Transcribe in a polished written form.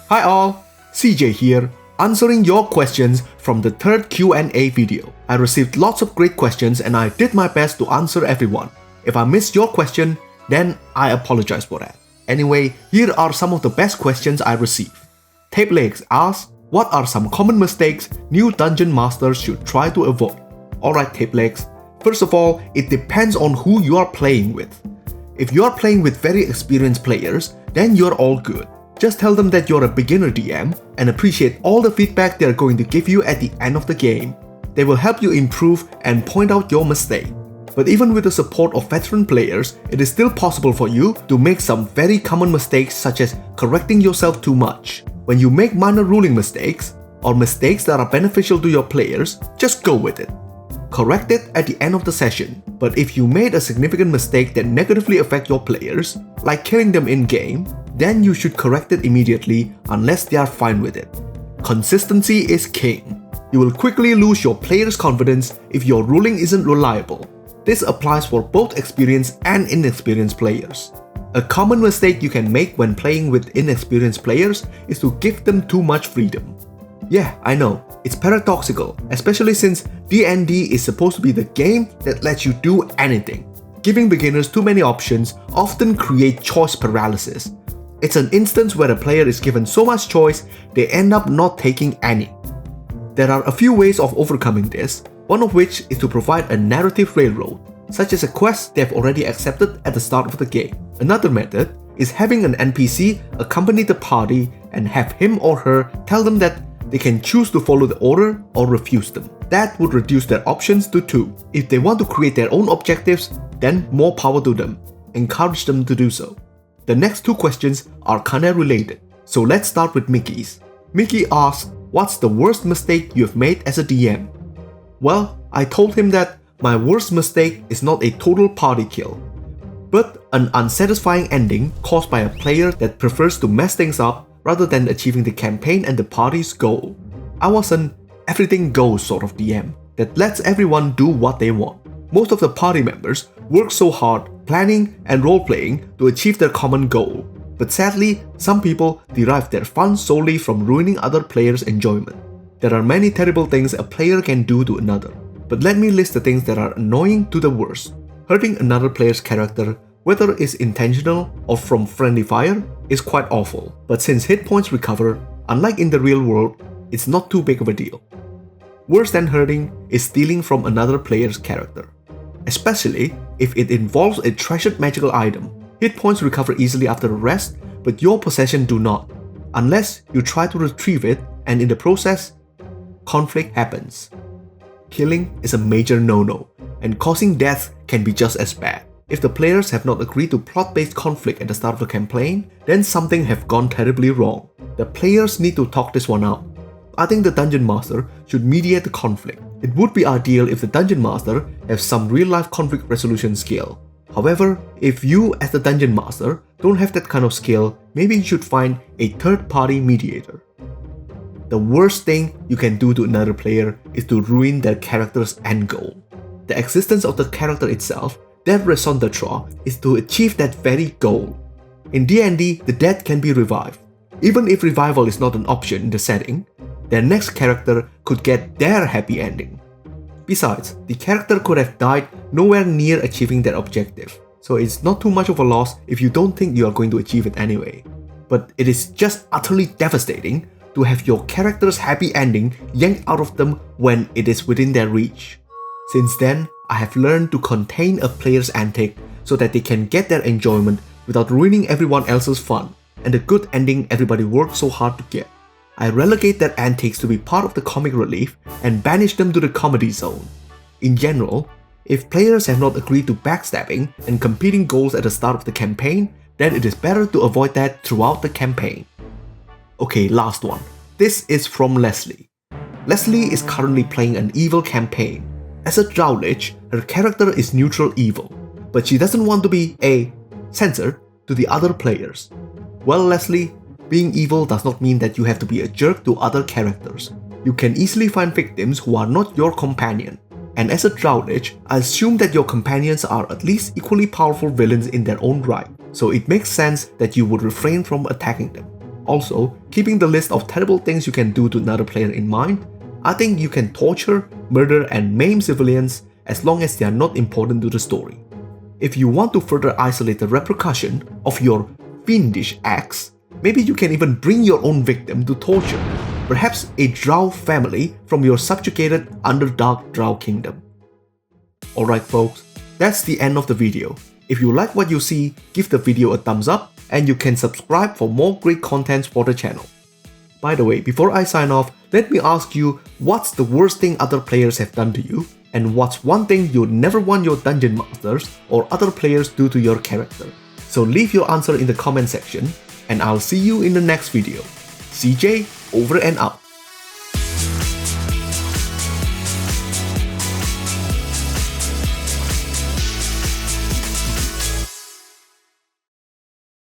Hi all, CJ here, answering your questions from the third Q&A video. I received lots of great questions and I did my best to answer everyone. If I missed your question, then I apologize for that. Anyway, here are some of the best questions I received. Tape Legs asks, what are some common mistakes new dungeon masters should try to avoid? Alright Tape Legs, first of all, it depends on who you are playing with. If you are playing with very experienced players, then you're all good. Just tell them that you're a beginner DM and appreciate all the feedback they're going to give you at the end of the game. They will help you improve and point out your mistake. But even with the support of veteran players, it is still possible for you to make some very common mistakes such as correcting yourself too much. When you make minor ruling mistakes, or mistakes that are beneficial to your players, just go with it. Correct it at the end of the session, but if you made a significant mistake that negatively affects your players, like killing them in-game, then you should correct it immediately unless they are fine with it. Consistency is king. You will quickly lose your players' confidence if your ruling isn't reliable. This applies for both experienced and inexperienced players. A common mistake you can make when playing with inexperienced players is to give them too much freedom. Yeah, I know, it's paradoxical, especially since D&D is supposed to be the game that lets you do anything. Giving beginners too many options often create choice paralysis. It's an instance where a player is given so much choice, they end up not taking any. There are a few ways of overcoming this, one of which is to provide a narrative railroad, such as a quest they've already accepted at the start of the game. Another method is having an NPC accompany the party and have him or her tell them that they can choose to follow the order or refuse them. That would reduce their options to 2. If they want to create their own objectives, then more power to them. Encourage them to do so. The next 2 questions are kinda related, so let's start with Mickey's. Mickey asks, what's the worst mistake you've made as a DM? Well, I told him that my worst mistake is not a total party kill, but an unsatisfying ending caused by a player that prefers to mess things up rather than achieving the campaign and the party's goal. I was an everything goes sort of DM that lets everyone do what they want. Most of the party members work so hard planning and role-playing to achieve their common goal, but sadly, some people derive their fun solely from ruining other players' enjoyment. There are many terrible things a player can do to another, but let me list the things that are annoying to the worst. Hurting another player's character, whether it's intentional or from friendly fire, is quite awful, but since hit points recover, unlike in the real world, it's not too big of a deal. Worse than hurting is stealing from another player's character, especially if it involves a treasured magical item. Hit points recover easily after a rest, but your possession do not, unless you try to retrieve it and in the process, conflict happens. Killing is a major no-no, and causing death can be just as bad. If the players have not agreed to plot-based conflict at the start of the campaign, then something have gone terribly wrong. The players need to talk this one out. I think the Dungeon Master should mediate the conflict. It would be ideal if the Dungeon Master has some real-life conflict resolution skill. However, if you as the Dungeon Master don't have that kind of skill, maybe you should find a third-party mediator. The worst thing you can do to another player is to ruin their character's end goal. The existence of the character itself, their raison d'etre, is to achieve that very goal. In D&D, the dead can be revived. Even if revival is not an option in the setting, their next character could get their happy ending. Besides, the character could have died nowhere near achieving their objective, so it's not too much of a loss if you don't think you are going to achieve it anyway. But it is just utterly devastating to have your character's happy ending yanked out of them when it is within their reach. Since then, I have learned to contain a player's antic so that they can get their enjoyment without ruining everyone else's fun, and the good ending everybody worked so hard to get. I relegate their antics to be part of the comic relief and banish them to the comedy zone. In general, if players have not agreed to backstabbing and competing goals at the start of the campaign, then it is better to avoid that throughout the campaign. Okay, last one. This is from Leslie. Leslie is currently playing an evil campaign. As a Drow Lich, her character is neutral evil, but she doesn't want to be censored to the other players. Well, Leslie, being evil does not mean that you have to be a jerk to other characters. You can easily find victims who are not your companion. And as a Drow Lich, I assume that your companions are at least equally powerful villains in their own right, so it makes sense that you would refrain from attacking them. Also, keeping the list of terrible things you can do to another player in mind, I think you can torture, murder and maim civilians as long as they are not important to the story. If you want to further isolate the repercussion of your fiendish acts, maybe you can even bring your own victim to torture, perhaps a drow family from your subjugated Underdark drow kingdom. Alright folks, that's the end of the video. If you like what you see, give the video a thumbs up and you can subscribe for more great content for the channel. By the way, before I sign off, let me ask you, what's the worst thing other players have done to you? And what's one thing you'd never want your dungeon masters or other players do to your character? So leave your answer in the comment section, and I'll see you in the next video. CJ, over and out.